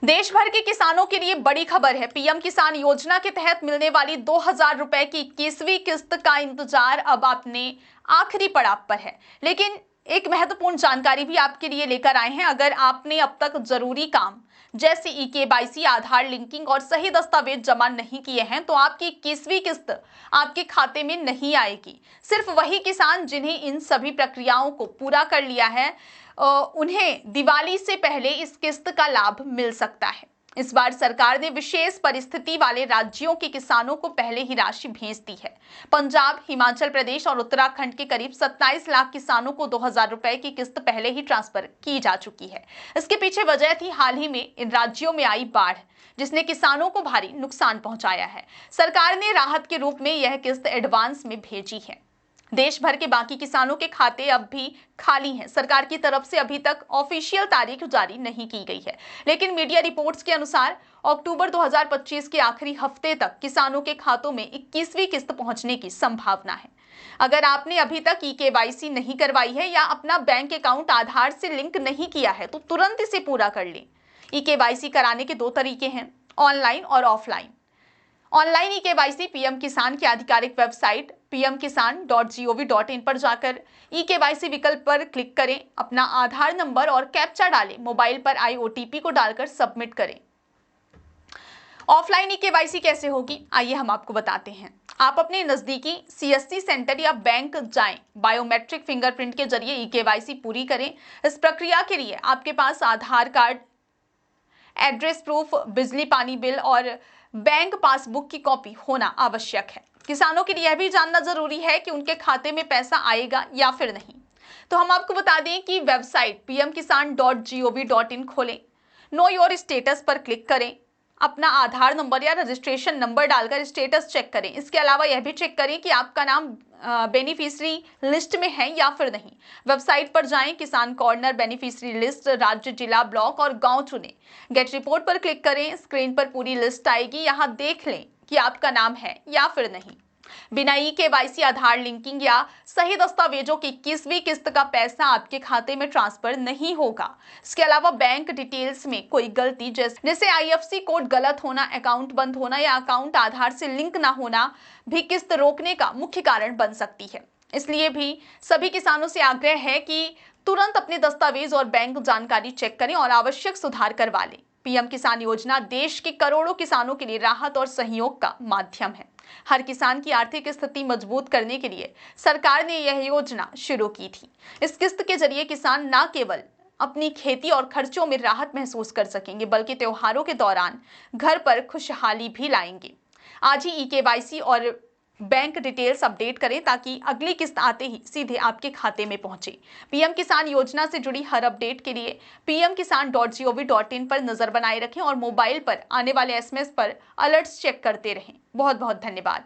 देश भर के किसानों के लिए बड़ी खबर है। पीएम किसान योजना के तहत मिलने वाली 2,000 रुपए की 21वीं किस्त का इंतजार अब अपने आखिरी पड़ाव पर है। लेकिन एक महत्वपूर्ण जानकारी भी आपके लिए लेकर आए हैं। अगर आपने अब तक जरूरी काम जैसे ई-केवाईसी, आधार लिंकिंग और सही दस्तावेज जमा नहीं किए हैं तो आपकी 21वीं किस्त आपके खाते में नहीं आएगी। सिर्फ वही किसान जिन्हें इन सभी प्रक्रियाओं को पूरा कर लिया है उन्हें दिवाली से पहले इस किस्त का लाभ मिल सकता है। इस बार सरकार ने विशेष परिस्थिति वाले राज्यों के किसानों को पहले ही राशि भेज दी है। पंजाब, हिमाचल प्रदेश और उत्तराखंड के करीब 27 लाख किसानों को 2,000 रुपए की किस्त पहले ही ट्रांसफर की जा चुकी है। इसके पीछे वजह थी हाल ही में इन राज्यों में आई बाढ़, जिसने किसानों को भारी नुकसान पहुंचाया है। सरकार ने राहत के रूप में यह किस्त एडवांस में भेजी है। देश भर के बाकी किसानों के खाते अब भी खाली हैं। सरकार की तरफ से अभी तक ऑफिशियल तारीख जारी नहीं की गई है, लेकिन मीडिया रिपोर्ट्स के अनुसार अक्टूबर 2025 के आखिरी हफ्ते तक किसानों के खातों में 21वीं किस्त पहुंचने की संभावना है। अगर आपने अभी तक ई-केवाईसी नहीं करवाई है या अपना बैंक अकाउंट आधार से लिंक नहीं किया है तो तुरंत इसे पूरा कर लें। ई-केवाईसी कराने के दो तरीके हैं, ऑनलाइन और ऑफलाइन। ऑनलाइन ई-केवाईसी पीएम किसान की आधिकारिक वेबसाइट pmkisan.gov.in पर जाकर ई-केवाईसी विकल्प पर क्लिक करें, अपना आधार नंबर और कैप्चा डालें, मोबाइल पर आई ओटीपी को डालकर सबमिट करें। ऑफलाइन ई-केवाईसी कैसे होगी, आइए हम आपको बताते हैं। आप अपने नजदीकी सीएससी सेंटर या बैंक जाएं, बायोमेट्रिक फिंगरप्रिंट के जरिए ई-केवाईसी पूरी करें। इस प्रक्रिया के लिए आपके पास आधार कार्ड, एड्रेस प्रूफ, बिजली पानी बिल और बैंक पासबुक की कॉपी होना आवश्यक है। किसानों के लिए यह भी जानना जरूरी है कि उनके खाते में पैसा आएगा या फिर नहीं। तो हम आपको बता दें कि वेबसाइट pmkisan.gov.in खोलें, नो योर स्टेटस पर क्लिक करें, अपना आधार नंबर या रजिस्ट्रेशन नंबर डालकर स्टेटस चेक करें। इसके अलावा यह भी चेक करें कि आपका नाम बेनिफिशियरी लिस्ट में है या फिर नहीं। वेबसाइट पर जाएं, किसान कॉर्नर, बेनिफिशियरी लिस्ट, राज्य, जिला, ब्लॉक और गांव चुनें। गेट रिपोर्ट पर क्लिक करें, स्क्रीन पर पूरी लिस्ट आएगी। यहां देख लें कि आपका नाम है या फिर नहीं। बिना ई-केवाईसी, आधार लिंकिंग या सही दस्तावेजों की 21वीं किस्त का पैसा आपके खाते में ट्रांसफर नहीं होगा। इसके अलावा बैंक डिटेल्स में कोई गलती जैसे आईएफएससी कोड गलत होना, अकाउंट बंद होना या अकाउंट आधार से लिंक ना होना भी किस्त रोकने का मुख्य कारण बन सकती है। इसलिए भी सभी किसानों से आग्रह है कि तुरंत अपने दस्तावेज और बैंक जानकारी चेक करें और आवश्यक सुधार करवा लें। पीएम किसान योजना देश के करोड़ों किसानों के लिए राहत और सहयोग का माध्यम है। हर किसान की आर्थिक स्थिति मजबूत करने के लिए सरकार ने यह योजना शुरू की थी। इस किस्त के जरिए किसान न केवल अपनी खेती और खर्चों में राहत महसूस कर सकेंगे, बल्कि त्योहारों के दौरान घर पर खुशहाली भी लाएंगे। आज ही ई-केवाईसी और बैंक डिटेल्स अपडेट करें ताकि अगली किस्त आते ही सीधे आपके खाते में पहुंचे। पीएम किसान योजना से जुड़ी हर अपडेट के लिए pmkisan.gov.in पर नजर बनाए रखें और मोबाइल पर आने वाले एसएमएस पर अलर्ट्स चेक करते रहें। बहुत बहुत धन्यवाद।